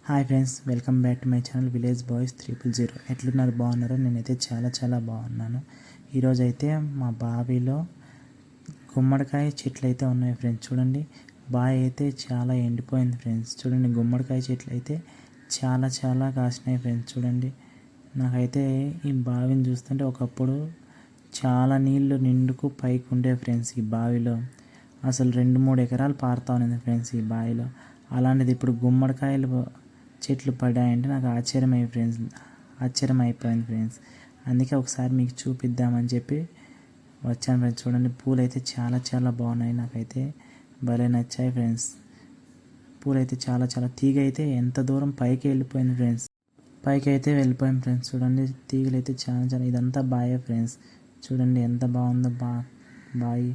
Hi friends, welcome back to my channel village boys 000. ఎట్లున్నారు? బాగున్నారు? నేనైతే చాలా బాగున్నాను. ఈరోజు అయితే మా బావిలో గుమ్మడికాయ చెట్లు అయితే ఉన్నాయి ఫ్రెండ్స్. చూడండి, బావి అయితే చాలా ఎండిపోయింది ఫ్రెండ్స్. చూడండి, గుమ్మడికాయ చెట్లు అయితే చాలా కాసినాయి ఫ్రెండ్స్. చూడండి, నాకైతే ఈ బావిని చూస్తుంటే ఒకప్పుడు చాలా నీళ్లు నిండుకు పైకి ఉండే ఫ్రెండ్స్. ఈ బావిలో అసలు 2-3 ఎకరాలు పారుతా ఉన్నది ఫ్రెండ్స్ ఈ బావిలో. అలాంటిది ఇప్పుడు గుమ్మడికాయలు చెట్లు పడ్డాయంటే నాకు ఆశ్చర్యం అయిపోయింది ఫ్రెండ్స్. అందుకే ఒకసారి మీకు చూపిద్దామని చెప్పి వచ్చాను ఫ్రెండ్స్. చూడండి, పూలు అయితే చాలా బాగున్నాయి. నాకైతే భలే నచ్చాయి ఫ్రెండ్స్. పూలు అయితే చాలా తీగ అయితే ఎంత దూరం పైకి వెళ్ళిపోయింది ఫ్రెండ్స్. పైకి అయితే వెళ్ళిపోయింది ఫ్రెండ్స్. చూడండి, తీగలు అయితే చాలా ఇదంతా బాయే ఫ్రెండ్స్. చూడండి ఎంత బాగుందో బాయి.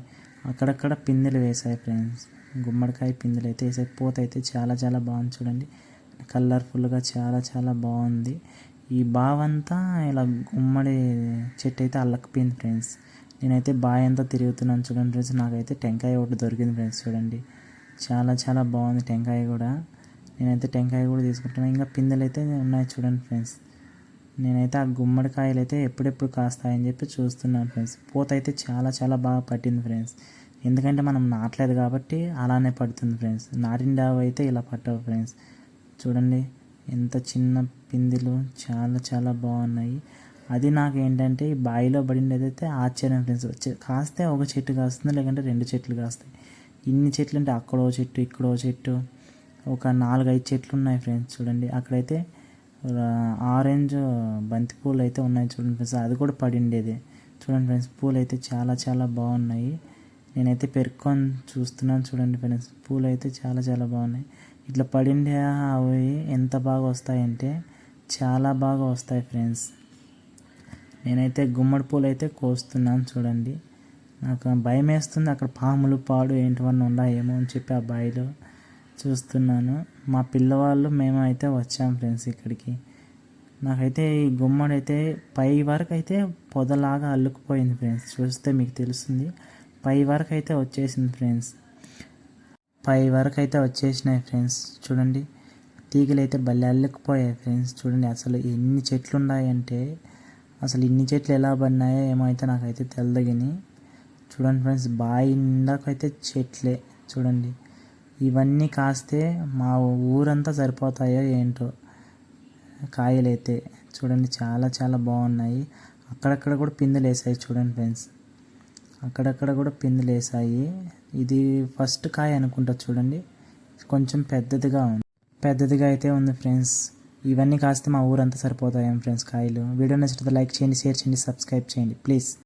అక్కడక్కడ పిందెలు వేసాయి ఫ్రెండ్స్. గుమ్మడికాయ పిందెలు అయితే వేసాయి. పూత అయితే చాలా బాగుంది. చూడండి, కలర్ఫుల్గా చాలా బాగుంది. ఈ బావంతా ఇలా గుమ్మడి చెట్టు అయితే అల్లకపోయింది ఫ్రెండ్స్. నేనైతే బావి అంతా తిరుగుతున్నాను చూడండి ఫ్రెండ్స్. నాకైతే టెంకాయ ఒకటి దొరికింది ఫ్రెండ్స్. చూడండి, చాలా బాగుంది టెంకాయ కూడా. నేనైతే టెంకాయ కూడా తీసుకుంటున్నాను. ఇంకా పిందెలు అయితే ఉన్నాయి చూడండి ఫ్రెండ్స్. నేనైతే ఆ గుమ్మడికాయలు అయితే ఎప్పుడెప్పుడు కాస్తాయని చెప్పి చూస్తున్నాను ఫ్రెండ్స్. పూత అయితే చాలా బాగా పట్టింది ఫ్రెండ్స్. ఎందుకంటే మనం నాటలేదు కాబట్టి అలానే పడుతుంది ఫ్రెండ్స్. నాటిండావు అయితే ఇలా పట్టవు ఫ్రెండ్స్. చూడండి, ఎంత చిన్న పిందెలు చాలా బాగున్నాయి. అది నాకు ఏంటంటే ఈ బావిలో పడింది అయితే ఆశ్చర్యం ఫ్రెండ్స్. కాస్తే ఒక చెట్టు కాస్తుంది, లేకంటే 2 చెట్లు కాస్తాయి. ఇన్ని చెట్లు అంటే అక్కడో చెట్టు ఇక్కడో చెట్టు ఒక 4-5 చెట్లు ఉన్నాయి ఫ్రెండ్స్. చూడండి, అక్కడైతే ఆరెంజ్ బంతి పూలు అయితే ఉన్నాయి చూడండి ఫ్రెండ్స్. అది కూడా పడిండేది. చూడండి ఫ్రెండ్స్, పూలు అయితే చాలా బాగున్నాయి. నేనైతే పెరుక్కొని చూస్తున్నాను చూడండి ఫ్రెండ్స్. పూలు అయితే చాలా బాగున్నాయి. ఇట్లా పడిండే అవి ఎంత బాగా వస్తాయంటే చాలా బాగా వస్తాయి ఫ్రెండ్స్. నేనైతే గుమ్మడి పూలు అయితే కోస్తున్నాను చూడండి. నాకు భయం వేస్తుంది. అక్కడ పాములు పాడు ఏంటివన్నీ ఉన్నాయేమో అని చెప్పి ఆ బావిలో చూస్తున్నాను. మా పిల్లవాళ్ళు మేము అయితే వచ్చాం ఫ్రెండ్స్ ఇక్కడికి. నాకైతే ఈ గుమ్మడి అయితే పై వరకు అయితే పొదలాగా అల్లుకుపోయింది ఫ్రెండ్స్. చూస్తే మీకు తెలుస్తుంది. పై వరకు అయితే వచ్చేసింది ఫ్రెండ్స్. పై వరకు అయితే వచ్చేసినాయి ఫ్రెండ్స్. చూడండి, తీగలు అయితే భలే అల్లుకుపోయాయి ఫ్రెండ్స్. చూడండి, అసలు ఎన్ని చెట్లు ఉన్నాయంటే అసలు ఇన్ని చెట్లు ఎలా పడినాయో ఏమో అయితే నాకైతే తెలదగిని. చూడండి ఫ్రెండ్స్, బావి నిండాకైతే చెట్లే. చూడండి, ఇవన్నీ కాస్తే మా ఊరంతా సరిపోతాయో ఏంటో కాయలైతే. చూడండి, చాలా బాగున్నాయి. అక్కడక్కడ కూడా పిందెలు వేసాయి చూడండి ఫ్రెండ్స్. అక్కడక్కడ కూడా పిందెలు వేసాయి. ఇది ఫస్ట్ కాయ అనుకుంటా. చూడండి, కొంచెం పెద్దదిగా అయితే ఉంది ఫ్రెండ్స్. ఇవన్నీ కాస్తే మా ఊరంతా సరిపోతాయేమో ఫ్రెండ్స్ కాయలు. వీడియో నచ్చితే లైక్ చేయండి, షేర్ చేయండి, సబ్స్క్రైబ్ చేయండి ప్లీజ్.